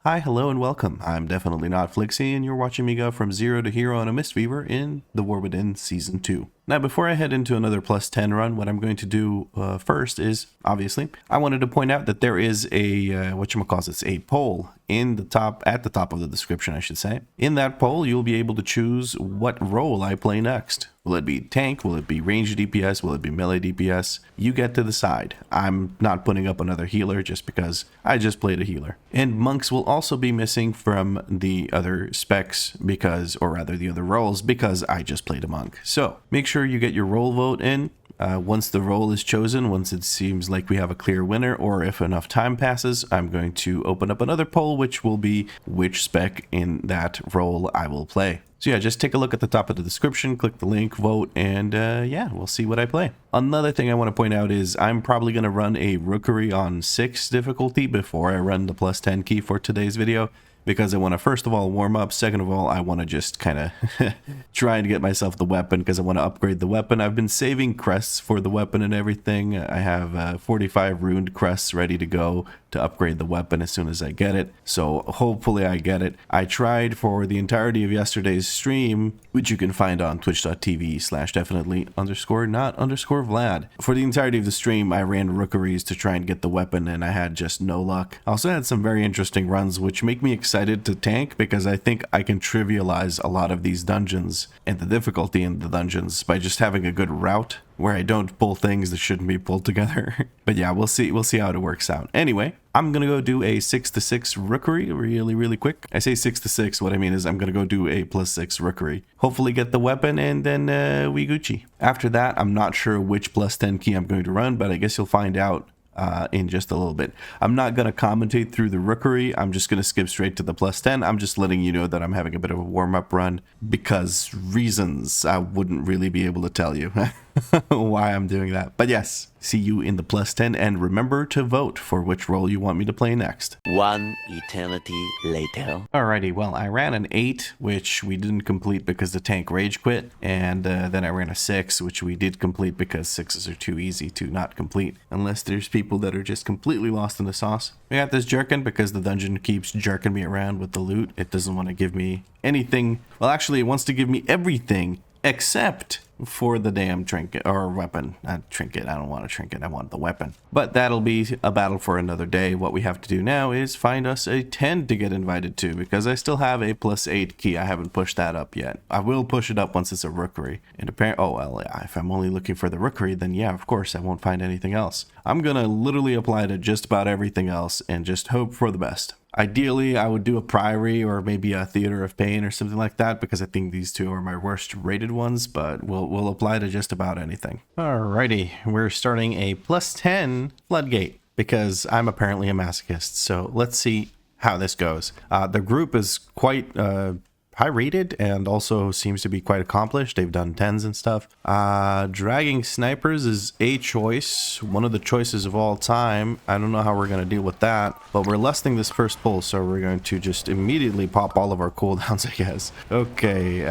Hi, hello, and welcome. I'm definitely not Flixie, and you're watching me go from 0 to hero on a Mistweaver in the War Within Season 2. Now, before I head into another plus 10 run, what I'm going to do first is, obviously, I wanted to point out that there is a, a poll in the top, at the top of the description, I should say. In that poll, you'll be able to choose what role I play next. Will it be tank? Will it be range DPS? Will it be melee DPS? You get to decide. I'm not putting up another healer just because I just played a healer. And monks will also be missing from the other specs because, or rather the other roles, because I just played a monk. So make sure you get your role vote in. Once the role is chosen, once it seems like we have a clear winner, or if enough time passes, I'm going to open up another poll, which will be which spec in that role I will play. So yeah, just take a look at the top of the description, click the link, vote, and yeah, we'll see what I play. Another thing I want to point out is I'm probably going to run a Rookery on 6 difficulty before I run the plus 10 key for today's video, because I want to first of all warm up, second of all I want to just kind of try and get myself the weapon because I want to upgrade the weapon. I've been saving crests for the weapon and everything. I have 45 ruined crests ready to go to upgrade the weapon as soon as I get it, so hopefully I get it. I tried for the entirety of yesterday's stream, which you can find on twitch.tv/definitely_not_Vlad. For the entirety of the stream I ran Rookeries to try and get the weapon and I had just no luck. I also had some very interesting runs which make me excited to tank because I think I can trivialize a lot of these dungeons and the difficulty in the dungeons by just having a good route where I don't pull things that shouldn't be pulled together. But yeah, we'll see how it works out. Anyway, I'm gonna go do a 6-6 Rookery really quick. I say 6-6, what I mean is I'm gonna go do a +6 Rookery. Hopefully get the weapon and then we Gucci. After that, I'm not sure which plus 10 key I'm going to run, but I guess you'll find out in just a little bit. I'm not going to commentate through the Rookery. I'm just going to skip straight to the plus 10. I'm just letting you know that I'm having a bit of a warm-up run because reasons I wouldn't really be able to tell you why I'm doing that. But yes, see you in the plus 10, and remember to vote for which role you want me to play next. One eternity later. Alrighty, well, I ran an 8, which we didn't complete because the tank rage quit, and then I ran a 6, which we did complete because 6s are too easy to not complete, unless there's people that are just completely lost in the sauce. We got this jerkin because the dungeon keeps jerking me around with the loot. It doesn't want to give me anything. Well, actually, it wants to give me everything except for the damn trinket or weapon. Not trinket, I don't want a trinket, I want the weapon. But that'll be a battle for another day. What we have to do now is find us a 10 to get invited to, because I still have a +8 key. I haven't pushed that up yet. I will push it up once it's a Rookery. And apparently, oh well, yeah, if I'm only looking for the Rookery, then yeah, of course I won't find anything else. I'm gonna literally apply to just about everything else and just hope for the best. Ideally, I would do a Priory or maybe a Theater of Pain or something like that, because I think these two are my worst rated ones, but we'll apply to just about anything. Alrighty, we're starting a +10 Floodgate, because I'm apparently a masochist, so let's see how this goes. The group is quite high rated and also seems to be quite accomplished. They've done 10s and stuff. Dragging snipers is a choice, one of the choices of all time. I don't know how we're going to deal with that, but we're lusting this first pull, so we're going to just immediately pop all of our cooldowns, I guess. Okay,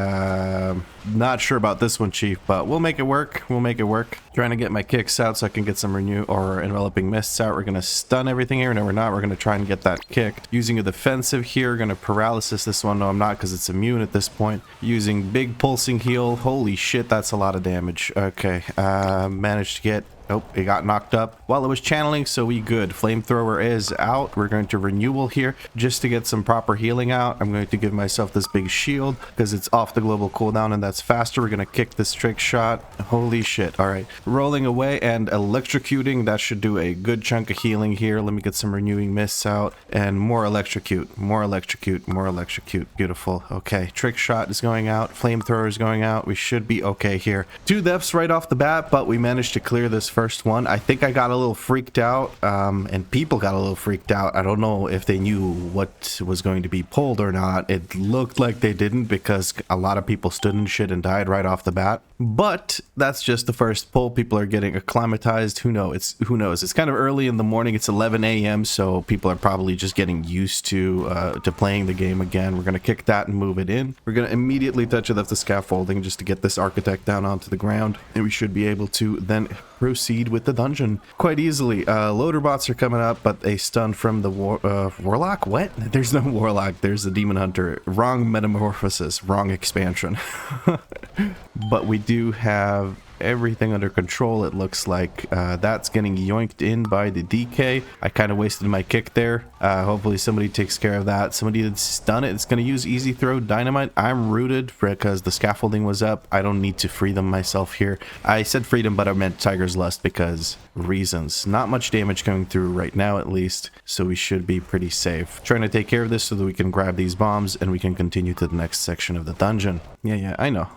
not sure about this one, Chief, but we'll make it work. We'll make it work. Trying to get my kicks out so I can get some renew or enveloping mists out. We're going to stun everything here. No, we're not. We're going to try and get that kicked. Using a defensive here, going to paralysis this one. No, I'm not, because it's immune at this point. Using big pulsing heal. Holy shit, that's a lot of damage. Okay, managed to get... Nope, it got knocked up while it was channeling, so we good. Flamethrower is out. We're going to renewal here just to get some proper healing out. I'm going to give myself this big shield because it's off the global cooldown and that's faster. We're going to kick this trick shot. Holy shit. All right, rolling away and electrocuting. That should do a good chunk of healing here. Let me get some renewing mists out and more electrocute, more electrocute, more electrocute. Beautiful. Okay, trick shot is going out. Flamethrower is going out. We should be okay here. 2 deaths right off the bat, but we managed to clear this first one. I think I got a little freaked out, and people got a little freaked out. I don't know if they knew what was going to be pulled or not. It looked like they didn't, because a lot of people stood in shit and died right off the bat. But that's just the first pull. People are getting acclimatized. Who knows? Who knows? It's kind of early in the morning. It's 11 a.m. so people are probably just getting used to playing the game again. We're gonna kick that and move it in. We're gonna immediately touch it up the scaffolding just to get this architect down onto the ground, and we should be able to then proceed proceed with the dungeon quite easily. Loader bots are coming up, but a stun from the warlock. What? There's no warlock. There's the demon hunter. Wrong metamorphosis. Wrong expansion. But we do have everything under control. It looks like that's getting yoinked in by the DK. I kind of wasted my kick there. Hopefully somebody takes care of that. Somebody that's stun it. It's going to use easy throw dynamite. I'm rooted because the scaffolding was up. I don't need to free them myself here. I said freedom, but I meant Tiger's Lust because reasons. Not much damage coming through right now, at least, so we should be pretty safe. Trying to take care of this so that we can grab these bombs and we can continue to the next section of the dungeon. Yeah, I know.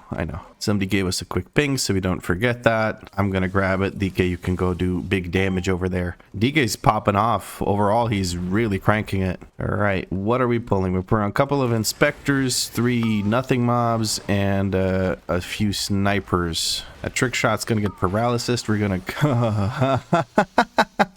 Somebody gave us a quick ping, so we don't forget that. I'm gonna grab it. DK, you can go do big damage over there. DK's popping off. Overall, he's really cranking it. All right, what are we pulling? We're pulling a couple of inspectors, 3 nothing mobs, and a few snipers. A trick shot's gonna get paralysis. We're gonna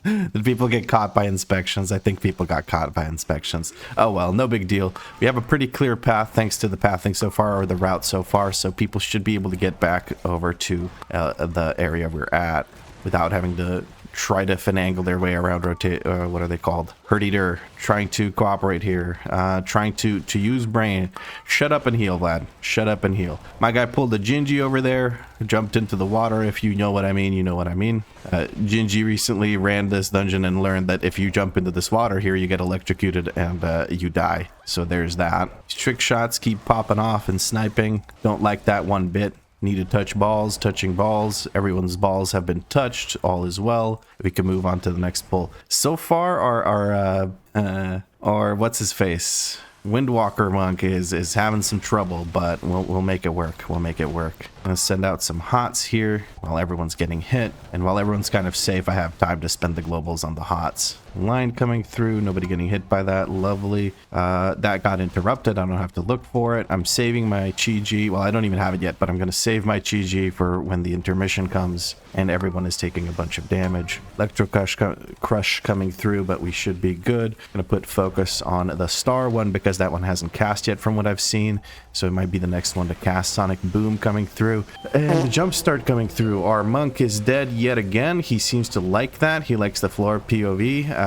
did people get caught by inspections? I think people got caught by inspections. Oh well, no big deal. We have a pretty clear path thanks to the pathing so far, or the route so far, so people should be able to get back over to the area we're at without having to try to finagle their way around, rotate, what are they called? Herd eater, trying to cooperate here, trying to use brain. Shut up and heal, Vlad. Shut up and heal. My guy pulled a Gingy over there, jumped into the water. If you know what I mean, you know what I mean. Gingy recently ran this dungeon and learned that if you jump into this water here, you get electrocuted and you die. So there's that. Trick shots keep popping off and sniping. Don't like that one bit. Need to touch balls, touching balls. Everyone's balls have been touched. All is well. We can move on to the next pull. So far, our what's his face? Windwalker monk is having some trouble, but we'll make it work. We'll make it work. I'm gonna send out some hots here while everyone's getting hit, and while everyone's kind of safe, I have time to spend the globals on the hots. Line coming through, nobody getting hit by that. Lovely. That got interrupted. I don't have to look for it. I'm saving my Chi-G. Well, I don't even have it yet, but I'm gonna save my Chi-G for when the intermission comes and everyone is taking a bunch of damage. Electro crush coming through, but we should be good. Gonna put focus on the star one because that one hasn't cast yet from what I've seen, so it might be the next one to cast. Sonic boom coming through, and the jump start coming through. Our monk is dead yet again. He seems to like that. He likes the floor POV.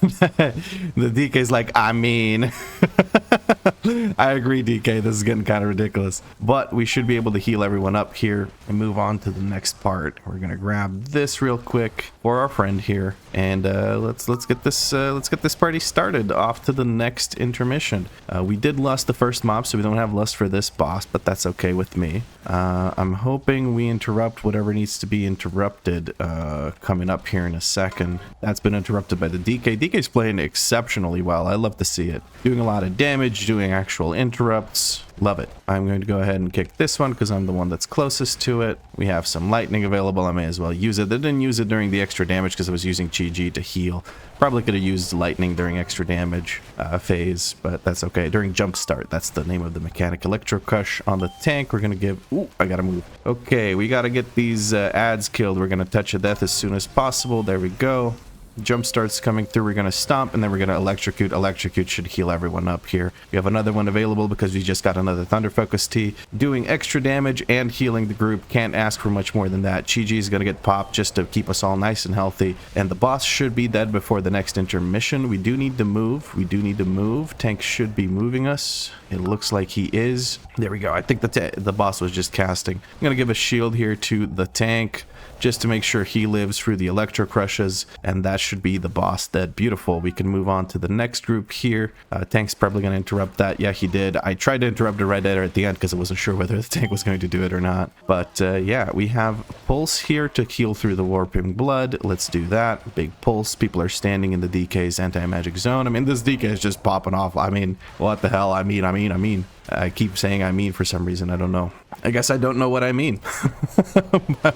The DK's like, I mean, I agree, DK, this is getting kind of ridiculous, but we should be able to heal everyone up here and move on to the next part. We're gonna grab this real quick for our friend here, and let's get this party started. Off to the next intermission. We did lust the first mob, so we don't have lust for this boss, but that's okay with me. I'm hoping we interrupt whatever needs to be interrupted coming up here in a second. That's been interrupted by the DK. DK's playing exceptionally well. I love to see it. Doing a lot of damage, doing actual interrupts. Love it. I'm going to go ahead and kick this one because I'm the one that's closest to it. We have some lightning available. I may as well use it. I didn't use it during the extra damage because I was using Chi-G to heal. Probably could have used lightning during extra damage phase, but that's okay. During jump start, that's the name of the mechanic. Electro crush on the tank. We're gonna give... Ooh, I gotta move. Okay, we gotta get these ads killed. We're gonna touch a death as soon as possible. There we go. Jump starts coming through. We're gonna stomp and then we're gonna electrocute. Electrocute should heal everyone up here. We have another one available because we just got another Thunder Focus T doing extra damage and healing the group. Can't ask for much more than that. Chi-G is gonna get popped just to keep us all nice and healthy, and the boss should be dead before the next intermission. We do need to move. Tank should be moving us. It looks like he is. There we go. I think the boss was just casting. I'm gonna give a shield here to the tank just to make sure he lives through the electro crushes, and that should be the boss dead. Beautiful. We can move on to the next group here. Tank's probably going to interrupt that. Yeah, he did. I tried to interrupt it right there at the end because I wasn't sure whether the tank was going to do it or not. But yeah, we have Pulse here to heal through the Warping Blood. Let's do that. Big Pulse. People are standing in the DK's anti-magic zone. I mean, this DK is just popping off. I mean, what the hell? I mean. I keep saying I mean for some reason. I don't know. I guess I don't know what I mean.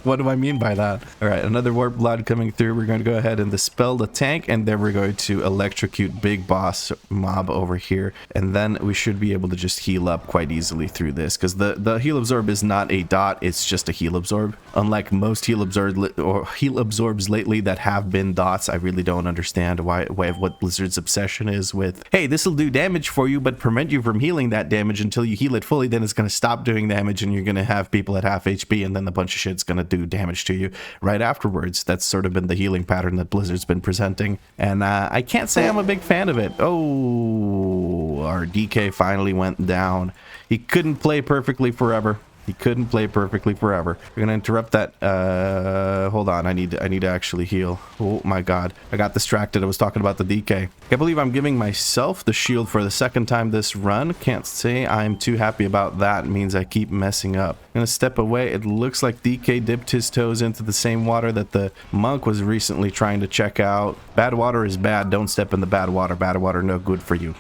What do I mean by that? All right, another Warp Blood coming through. We're going to go ahead and dispel the tank, and then we're going to electrocute big boss mob over here, and then we should be able to just heal up quite easily through this, because the heal absorb is not a dot, it's just a heal absorb. Unlike most heal absorbs lately that have been dots, I really don't understand what Blizzard's obsession is with, hey, this will do damage for you but prevent you from healing that damage damage until you heal it fully, then it's going to stop doing damage and you're going to have people at half HP and then a bunch of shit's going to do damage to you right afterwards. That's sort of been the healing pattern that Blizzard's been presenting, and I can't say I'm a big fan of it. Oh, our DK finally went down. He couldn't play perfectly forever. He couldn't play perfectly forever. We're gonna interrupt that. Hold on. I need to actually heal. Oh my god. I got distracted. I was talking about the DK. I believe I'm giving myself the shield for the second time this run. Can't say I'm too happy about that. It means I keep messing up. I'm gonna step away. It looks like DK dipped his toes into the same water that the monk was recently trying to check out. Bad water is bad. Don't step in the bad water. Bad water no good for you.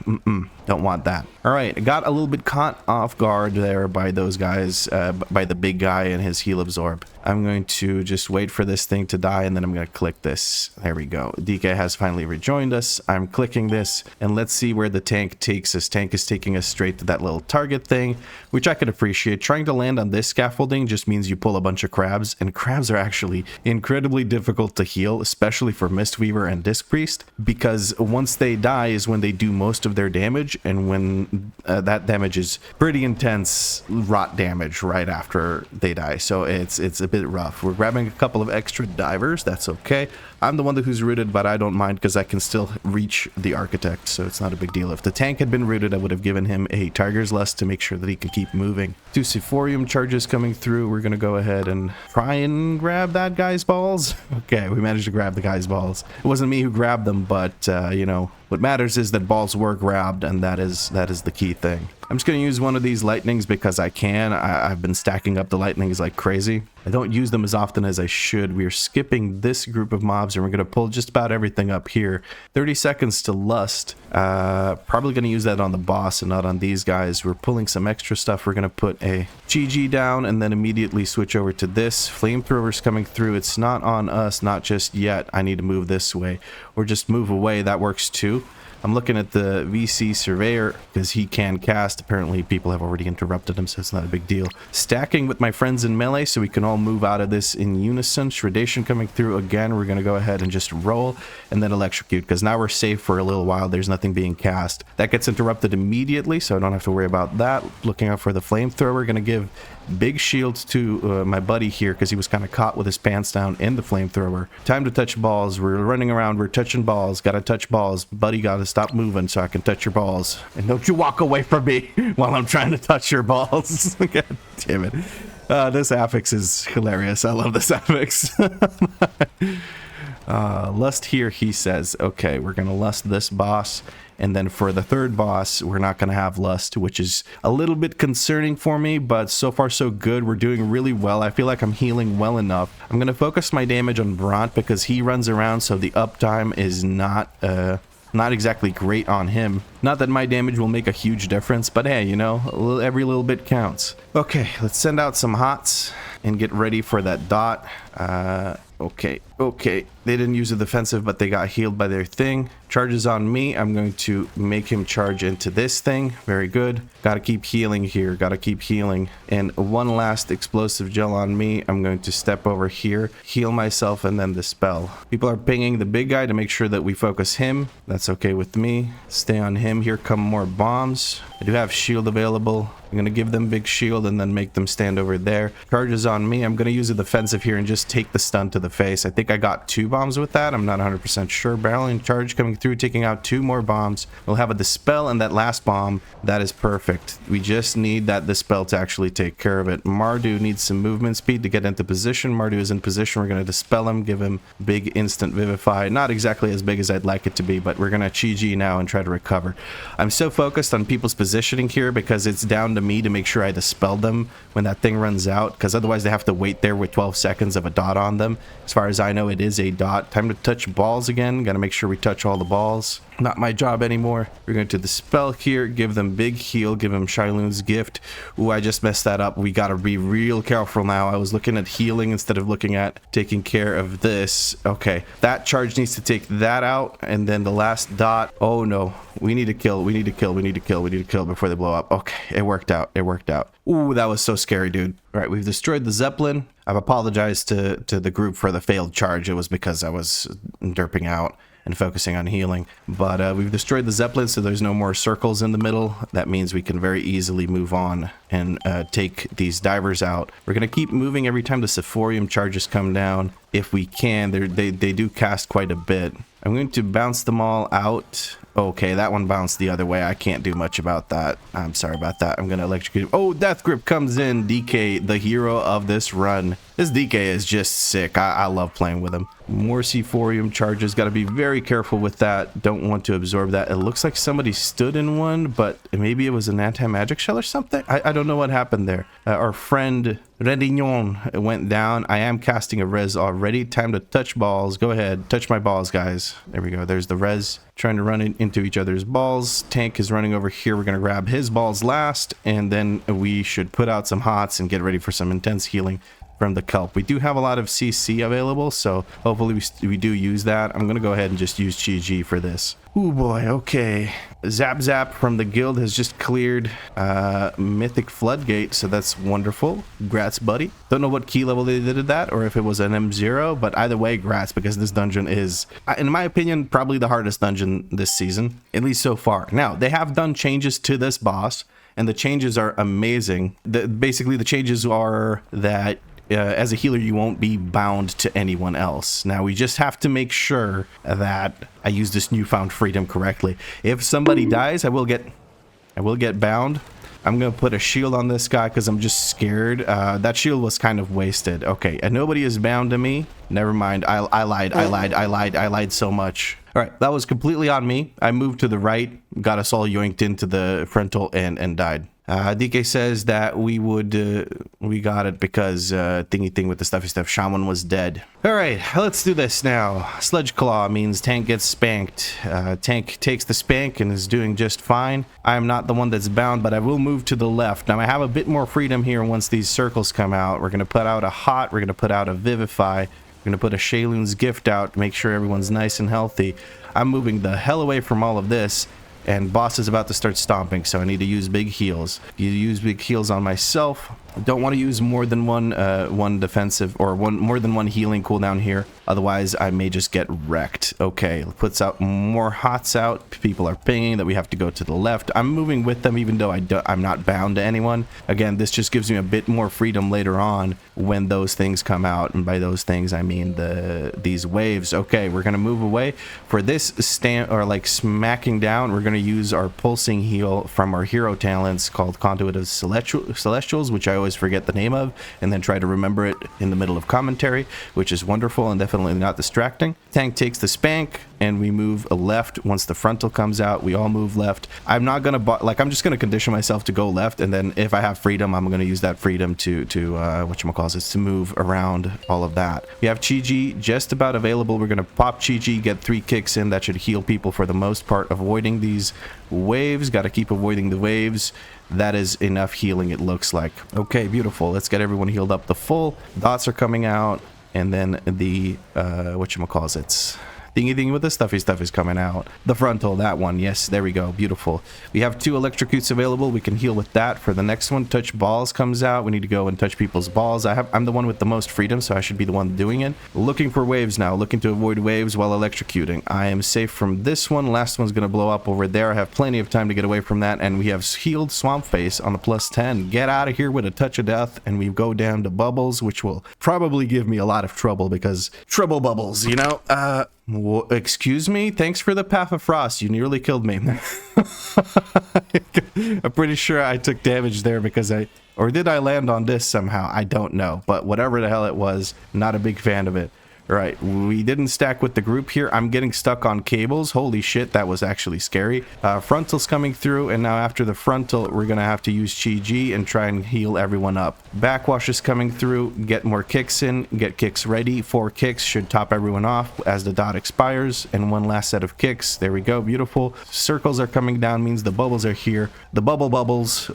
Don't want that. All right, I got a little bit caught off guard there by those guys, by the big guy and his heal absorb. I'm going to just wait for this thing to die, and then I'm going to click this. There we go. DK has finally rejoined us. I'm clicking this, and let's see where the tank takes us. Tank is taking us straight to that little target thing, which I can appreciate. Trying to land on this scaffolding just means you pull a bunch of crabs, and crabs are actually incredibly difficult to heal, especially for Mistweaver and Disc Priest, because once they die is when they do most of their damage, and when that damage is pretty intense rot damage right after they die. So it's a bit rough. We're grabbing a couple of extra divers. That's okay. I'm the one who's rooted, but I don't mind because I can still reach the architect, so it's not a big deal. If the tank had been rooted, I would have given him a Tiger's Lust to make sure that he can keep moving. 2 Sephorium charges coming through. We're going to go ahead and try and grab that guy's balls. Okay, we managed to grab the guy's balls. It wasn't me who grabbed them, but, you know, what matters is that balls were grabbed, and that is the key thing. I'm just going to use one of these lightnings because I can. I've been stacking up the lightnings like crazy. I don't use them as often as I should. We are skipping this group of mobs, and we're going to pull just about everything up here. 30 seconds to lust. Probably going to use that on the boss and not on these guys. We're pulling some extra stuff. We're going to put a GG down and then immediately switch over to this. Flamethrowers coming through. It's not on us, not just yet. I need to move this way or just move away. That works too. I'm looking at the VC Surveyor because he can cast. Apparently people have already interrupted him, so it's not a big deal. Stacking with my friends in melee so we can all move out of this in unison. Shredation coming through again. We're going to go ahead and just roll and then electrocute because now we're safe for a little while. There's nothing being cast. That gets interrupted immediately, so I don't have to worry about that. Looking out for the flamethrower. Going to give big shields to my buddy here because he was kind of caught with his pants down in the flamethrower. Time to touch balls. We're running around. We're touching balls. Gotta touch balls. Buddy, gotta stop moving so I can touch your balls. And don't you walk away from me while I'm trying to touch your balls. God damn it. This affix is hilarious. I love this affix. Lust here, he says. Okay, we're gonna lust this boss. And then for the third boss, we're not going to have lust, which is a little bit concerning for me, but so far so good. We're doing really well. I feel like I'm healing well enough. I'm going to focus my damage on Bront because he runs around, so the uptime is not exactly great on him. Not that my damage will make a huge difference, but hey, you know, every little bit counts. Okay, let's send out some hots and get ready for that dot. Okay. They didn't use a defensive, but they got healed by their thing. Charges on me. I'm going to make him charge into this thing. Very good. Gotta keep healing here. Gotta keep healing. And one last explosive gel on me. I'm going to step over here, heal myself, and then dispel. People are pinging the big guy to make sure that we focus him. That's okay with me. Stay on him. Here come more bombs. I do have shield available. I'm going to give them big shield and then make them stand over there. Charges on me. I'm going to use a defensive here and just take the stun to the face. I think I got 2 bombs with that. I'm not 100% sure. Barreling charge coming through, taking out 2 more bombs. We'll have a dispel and that last bomb. That is perfect. We just need that dispel to actually take care of it. Mardu needs some movement speed to get into position. Mardu is in position. We're going to dispel him, give him big instant vivify. Not exactly as big as I'd like it to be, but we're going to GG now and try to recover. I'm so focused on people's positioning here because it's down to me to make sure I dispel them when that thing runs out, because otherwise they have to wait there with 12 seconds of a dot on them. As far as I know, it is a dot. Time to touch balls again. Got to make sure we touch all the balls. Not my job anymore. We're going to dispel here, give them big heal, give them Shailoon's gift. Ooh, I just messed that up. We got to be real careful now. I was looking at healing instead of looking at taking care of this. Okay, that charge needs to take that out, and then the last dot. Oh no, we need to kill before they blow up. Okay, it worked out. Ooh, that was so scary, dude. All right, we've destroyed the Zeppelin. I've apologized to the group for the failed charge. It was because I was derping out. and focusing on healing. But we've destroyed the Zeppelin, so there's no more circles in the middle. That means we can very easily move on and take these divers out. We're going to keep moving every time the Sephorium charges come down. If we can, they do cast quite a bit. I'm going to bounce them all out. Okay, that one bounced the other way. I can't do much about that. I'm sorry about that. I'm going to electrocute him. Oh, Death Grip comes in. DK, the hero of this run. This DK is just sick. I love playing with him. More Sephorium charges. Got to be very careful with that. Don't want to absorb that. It looks like somebody stood in one, but maybe it was an anti-magic shell or something. I don't know what happened there. Our friend Redignon went down. I am casting a res already. Time to touch balls. Go ahead. Touch my balls, guys. There we go. There's the res. Trying to run into each other's balls. Tank is running over here. We're going to grab his balls last, and then we should put out some hots and get ready for some intense healing from the kelp. We do have a lot of CC available, so hopefully we do use that. I'm going to go ahead and just use Chi for this. Oh boy, okay. Zap Zap from the guild has just cleared Mythic Floodgate, so that's wonderful. Grats, buddy. Don't know what key level they did that, or if it was an M0, but either way, grats, because this dungeon is, in my opinion, probably the hardest dungeon this season, at least so far. Now, they have done changes to this boss, and the changes are amazing. Basically, the changes are that as a healer, you won't be bound to anyone else. Now, we just have to make sure that I use this newfound freedom correctly. If somebody dies, I will get bound. I'm going to put a shield on this guy because I'm just scared. That shield was kind of wasted. Okay, and nobody is bound to me. Never mind. I lied so much. All right, that was completely on me. I moved to the right, got us all yoinked into the frontal and died. DK says that we got it because thingy thing with the stuffy stuff. Shaman was dead. All right, let's do this now. Sludge Claw means Tank gets spanked. Tank takes the spank and is doing just fine. I am not the one that's bound, but I will move to the left. Now I have a bit more freedom here once these circles come out. We're going to put out a hot. We're going to put out a vivify. We're going to put a Shayloon's gift out to make sure everyone's nice and healthy. I'm moving the hell away from all of this. And boss is about to start stomping, so I need to use big heals. You use big heals on myself. Don't want to use more than one defensive or more than one healing cooldown here. Otherwise, I may just get wrecked. Okay, puts out more hots out. People are pinging that we have to go to the left. I'm moving with them even though I'm not bound to anyone. Again, this just gives me a bit more freedom later on when those things come out. And by those things, I mean these waves. Okay, we're going to move away. For this smacking down, we're going to use our pulsing heal from our hero talents called Conduit of Celestials, which I always forget the name of and then try to remember it in the middle of commentary, which is wonderful and definitely not distracting. Tank takes the spank and we move left. Once the frontal comes out, we all move left. I'm not gonna I'm just gonna condition myself to go left, and then if I have freedom, I'm gonna use that freedom to whatchamacallit, to move around all of that. We have Chi just about available. We're gonna pop Chi, get 3 kicks in. That should heal people for the most part, avoiding these waves. Got to keep avoiding the waves. That is enough healing, it looks like. Okay, beautiful. Let's get everyone healed up to full. Dots are coming out, and then the whatchamacallit, thingy with the stuffy stuff is coming out. The frontal, that one. Yes, there we go. Beautiful. We have 2 electrocutes available. We can heal with that. For the next one, touch balls comes out. We need to go and touch people's balls. I'm the one with the most freedom, so I should be the one doing it. Looking for waves now. Looking to avoid waves while electrocuting. I am safe from this one. Last one's going to blow up over there. I have plenty of time to get away from that. And we have healed Swamp Face on the +10. Get out of here with a touch of death. And we go down to bubbles, which will probably give me a lot of trouble because trouble bubbles, you know? Excuse me? Thanks for the Path of Frost. You nearly killed me. I'm pretty sure I took damage there because or did I land on this somehow? I don't know. But whatever the hell it was, not a big fan of it. Right, we didn't stack with the group here. I'm getting stuck on cables. Holy shit, that was actually scary. Frontal's coming through, and now after the frontal, we're gonna have to use Chi and try and heal everyone up. Backwash is coming through. Get more kicks in. Get kicks ready. 4 kicks should top everyone off as the dot expires, and 1 last set of kicks. There we go, beautiful. Circles are coming down, means the bubbles are here. The bubbles.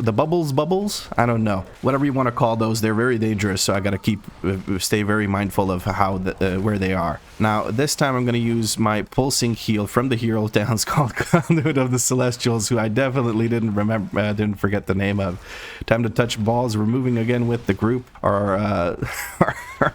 I don't know. Whatever you want to call those, they're very dangerous, so I gotta stay very mindful of how where they are. Now, this time I'm going to use my pulsing heal from the hero towns called Conduit of the Celestials, who I definitely didn't forget the name of. Time to touch balls. We're moving again with the group. Our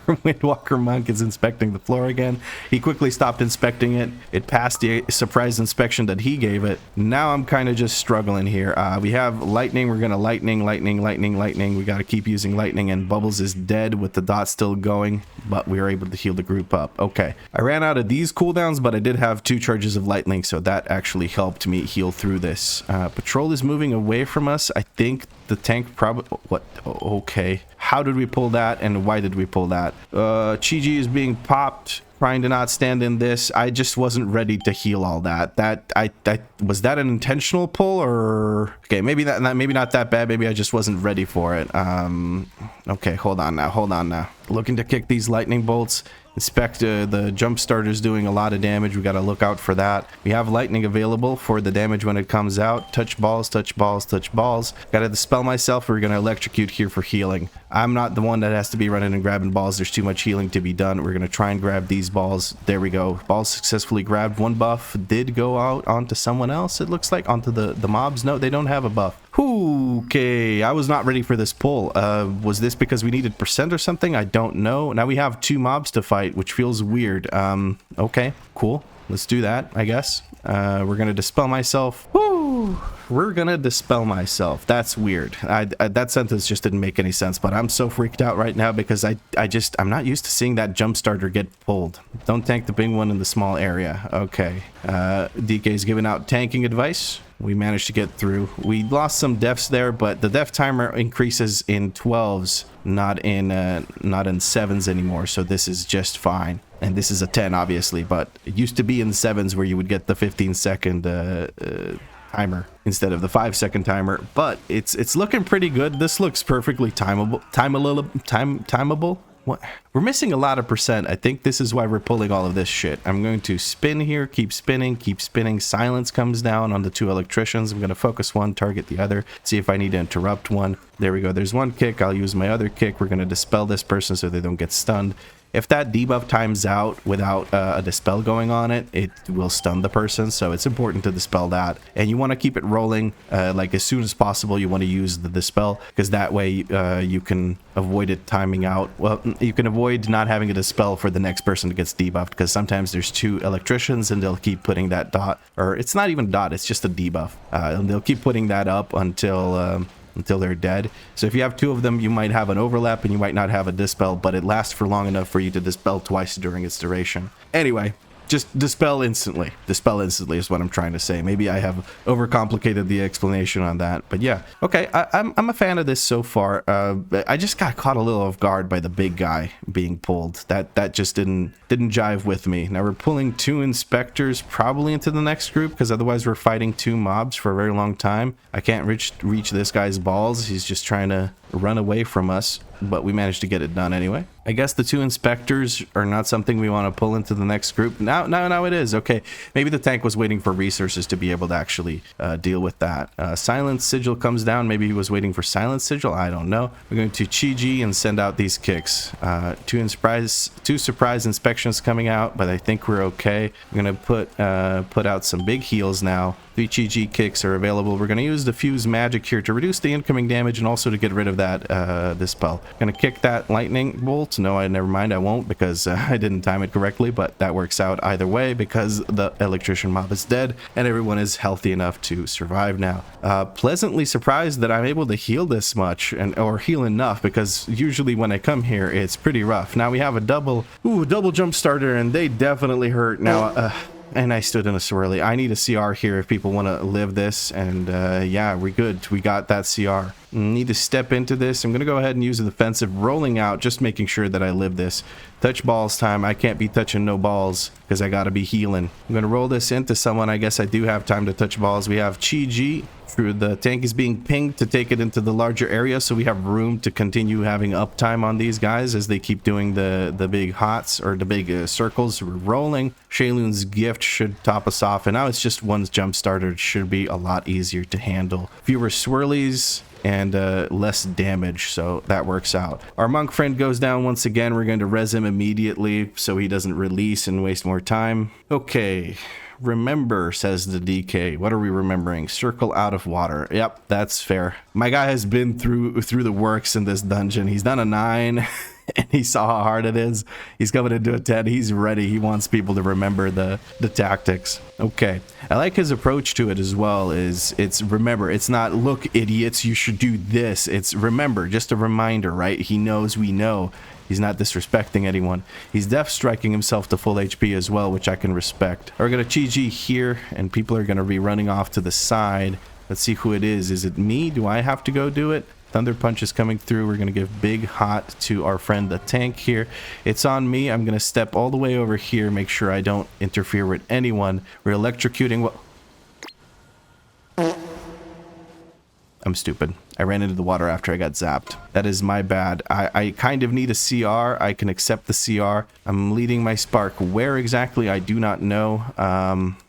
Windwalker monk is inspecting the floor again. He quickly stopped inspecting it. It passed the surprise inspection that he gave it. Now I'm kind of just struggling here. We have lightning. We're going to lightning. We got to keep using lightning, and Bubbles is dead with the dot still going, but we were able to heal the group up. Okay. I ran out of these cooldowns, but I did have 2 charges of lightning, so that actually helped me heal through this. Patrol is moving away from us. I think the tank probably... What? Okay. How did we pull that, and why did we pull that? Chi-Ji is being popped, trying to not stand in this. I just wasn't ready to heal all that. Was that an intentional pull, or... Okay, maybe not that bad. Maybe I just wasn't ready for it. Okay, hold on now. Looking to kick these lightning bolts. Inspect the jump starter's doing a lot of damage. We got to look out for that. We have lightning available for the damage when it comes out. Touch balls. Got to dispel myself. We're going to electrocute here for healing. I'm not the one that has to be running and grabbing balls. There's too much healing to be done. We're going to try and grab these balls. There we go. Balls successfully grabbed. 1 buff did go out onto someone else, it looks like. Onto the mobs. No, they don't have a buff. Okay, I was not ready for this pull. Was this because we needed percent or something? I don't know. Now we have 2 mobs to fight, which feels weird. Okay, cool. Let's do that, I guess. We're gonna dispel myself. Woo! We're gonna dispel myself. That's weird. That sentence just didn't make any sense, but I'm so freaked out right now because I'm not used to seeing that jump starter get pulled. Don't tank the big one in the small area. Okay. DK is giving out tanking advice. We managed to get through. We lost some deaths there, but the death timer increases in 12s, not in 7s anymore, so this is just fine. And this is a 10, obviously, but it used to be in 7s where you would get the 15-second timer instead of the 5-second timer, but it's looking pretty good. This looks perfectly timeable. What? We're missing a lot of percent. I think this is why we're pulling all of this shit. I'm going to spin here, keep spinning. Silence comes down on the 2 electricians. I'm going to focus one, target the other, see if I need to interrupt one. There we go. There's 1 kick. I'll use my other kick. We're going to dispel this person so they don't get stunned. If that debuff times out without a dispel going on it, it will stun the person, so it's important to dispel that. And you want to keep it rolling, like as soon as possible. You want to use the dispel, because that way you can avoid it timing out. Well, you can avoid not having a dispel for the next person that gets debuffed, because sometimes there's 2 electricians and they'll keep putting that dot, or it's not even dot, it's just a debuff. And they'll keep putting that up until they're dead. So if you have 2 of them, you might have an overlap and you might not have a dispel, but it lasts for long enough for you to dispel twice during its duration. Anyway, just dispel instantly. Dispel instantly is what I'm trying to say. Maybe I have overcomplicated the explanation on that, but yeah. Okay, I'm a fan of this so far. I just got caught a little off guard by the big guy being pulled. That just didn't jive with me. Now we're pulling 2 inspectors probably into the next group, because otherwise we're fighting 2 mobs for a very long time. I can't reach this guy's balls. He's just trying to run away from us, but we managed to get it done anyway. I guess the 2 inspectors are not something we want to pull into the next group. Now it is. Okay, maybe the tank was waiting for resources to be able to actually deal with that. Silence Sigil comes down. Maybe he was waiting for Silence Sigil. I don't know. We're going to Chi-Ji and send out these kicks. 2 surprise inspections coming out, but I think we're okay. We're going to put out some big heals now. 3 Chi-Ji kicks are available. We're going to use diffuse magic here to reduce the incoming damage and also to get rid of that dispel. Going to kick that lightning bolt. No, never mind. I won't, because I didn't time it correctly, but that works out either way because the electrician mob is dead and everyone is healthy enough to survive now. Pleasantly surprised that I'm able to heal this much, or heal enough, because usually when I come here it's pretty rough. Now we have a double jump starter, and they definitely hurt. Now and I stood in a swirly. I need a CR here if people want to live this, and yeah, we're good. We got that CR. Need to step into this. I'm going to go ahead and use a defensive, rolling out, just making sure that I live this. Touch balls time. I can't be touching no balls because I got to be healing. I'm going to roll this into someone. I guess I do have time to touch balls. We have Chi-Ji. The tank is being pinged to take it into the larger area, so we have room to continue having uptime on these guys as they keep doing the big hots, or the big circles. We're rolling. Shaylun's gift should top us off, and now it's just 1 jump starter. It should be a lot easier to handle. Fewer swirlies and less damage, so that works out. Our monk friend goes down once again. We're going to res him immediately so he doesn't release and waste more time. Okay. Remember, says the DK. What are we remembering? Circle out of water. Yep, that's fair. My guy has been through the works in this dungeon. He's done a 9. and he saw how hard it is. He's coming into a 10. He's ready. He wants people to remember the tactics. Okay. I like his approach to it as well. It's remember, it's not, look, idiots, you should do this. It's remember, just a reminder, right? He knows we know. He's not disrespecting anyone. He's def striking himself to full HP as well, which I can respect. We're going to GG here, and people are going to be running off to the side. Let's see who it is. Is it me? Do I have to go do it? Thunder Punch is coming through. We're going to give big hot to our friend the tank here. It's on me. I'm going to step all the way over here, make sure I don't interfere with anyone. We're electrocuting what... I'm stupid. I ran into the water after I got zapped. That is my bad. I kind of need a CR. I can accept the CR. I'm leading my spark. Where exactly, I do not know.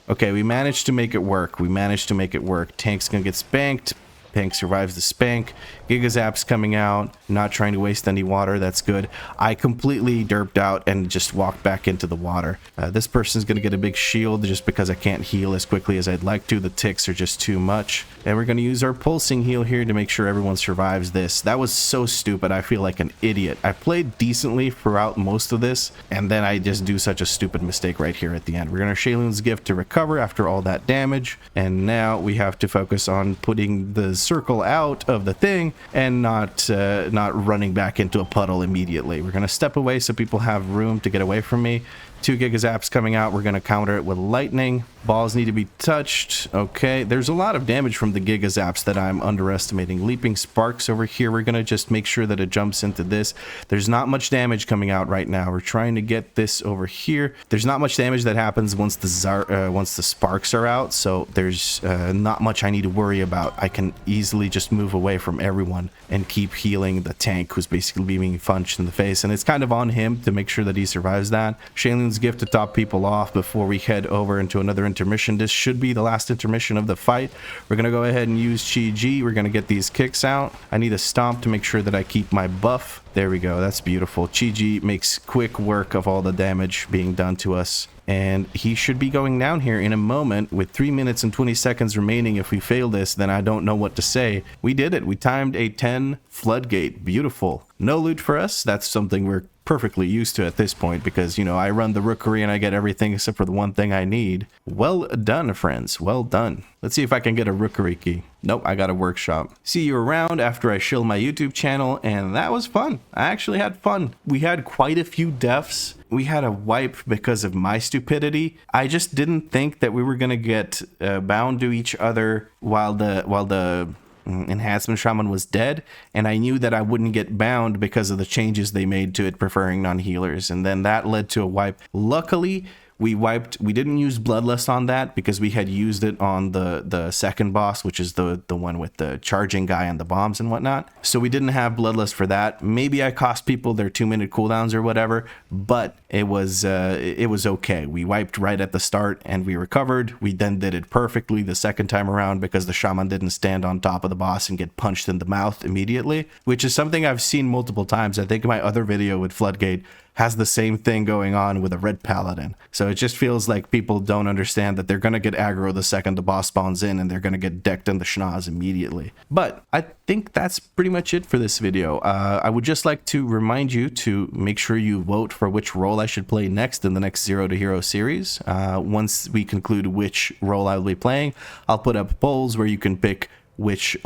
Okay, we managed to make it work. We managed to make it work. Tank's gonna get spanked. Tank survives the spank. Gigazap's coming out. Not trying to waste any water. That's good. I completely derped out and just walked back into the water. This person's going to get a big shield just because I can't heal as quickly as I'd like to. The ticks are just too much. And we're going to use our pulsing heal here to make sure everyone survives this. That was so stupid. I feel like an idiot. I played decently throughout most of this, and then I just do such a stupid mistake right here at the end. We're going to Shaylin's Gift to recover after all that damage. And now we have to focus on putting the circle out of the thing and not running back into a puddle immediately. We're going to step away so people have room to get away from me. 2 Gigazaps coming out. We're going to counter it with lightning. Balls need to be touched. Okay, there's a lot of damage from the Gigazaps that I'm underestimating. Leaping Sparks over here. We're going to just make sure that it jumps into this. There's not much damage coming out right now. We're trying to get this over here. There's not much damage that happens once the sparks are out, so there's not much I need to worry about. I can easily just move away from everyone and keep healing the tank who's basically being punched in the face, and it's kind of on him to make sure that he survives that. Shaylin's Gift to top people off before we head over into another intermission. This should be the last intermission of the fight. We're going to go ahead and use Chi G. We're going to get these kicks out. I need a stomp to make sure that I keep my buff. There we go. That's beautiful. Chi G makes quick work of all the damage being done to us. And he should be going down here in a moment with 3 minutes and 20 seconds remaining. If we fail this, then I don't know what to say. We did it. We timed a 10 Floodgate. Beautiful. No loot for us. That's something we're perfectly used to at this point because, you know, I run the rookery and I get everything except for the one thing I need. Well done, friends. Well done. Let's see if I can get a rookery key. Nope, I got a workshop. See you around after I shill my YouTube channel, and that was fun. I actually had fun. We had quite a few deaths. We had a wipe because of my stupidity. I just didn't think that we were gonna get bound to each other while the enhancement shaman was dead, and I knew that I wouldn't get bound because of the changes they made to it preferring non-healers, and then that led to a wipe. Luckily, we didn't use Bloodlust on that because we had used it on the second boss, which is the one with the charging guy and the bombs and whatnot. So we didn't have Bloodlust for that. Maybe I cost people their 2-minute cooldowns or whatever, but it was okay. We wiped right at the start and we recovered. We then did it perfectly the second time around because the shaman didn't stand on top of the boss and get punched in the mouth immediately, which is something I've seen multiple times. I think my other video with Floodgate has the same thing going on with a red paladin. So it just feels like people don't understand that they're going to get aggro the second the boss spawns in and they're going to get decked in the schnoz immediately. But I think that's pretty much it for this video. I would just like to remind you to make sure you vote for which role I should play next in the next Zero to Hero series. Once we conclude which role I will be playing, I'll put up polls where you can pick which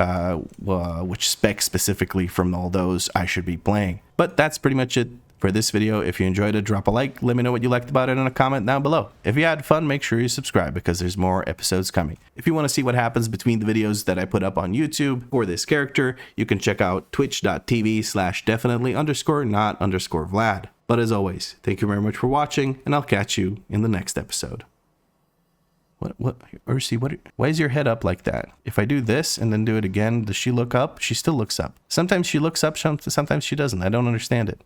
spec specifically from all those I should be playing. But that's pretty much it for this video. If you enjoyed it, drop a like. Let me know what you liked about it in a comment down below. If you had fun, make sure you subscribe because there's more episodes coming. If you want to see what happens between the videos that I put up on YouTube for this character, you can check out twitch.tv/definitely_not_Vlad. But as always, thank you very much for watching, and I'll catch you in the next episode. What, Ursi, why is your head up like that? If I do this and then do it again, does she look up? She still looks up. Sometimes she looks up, sometimes she doesn't. I don't understand it.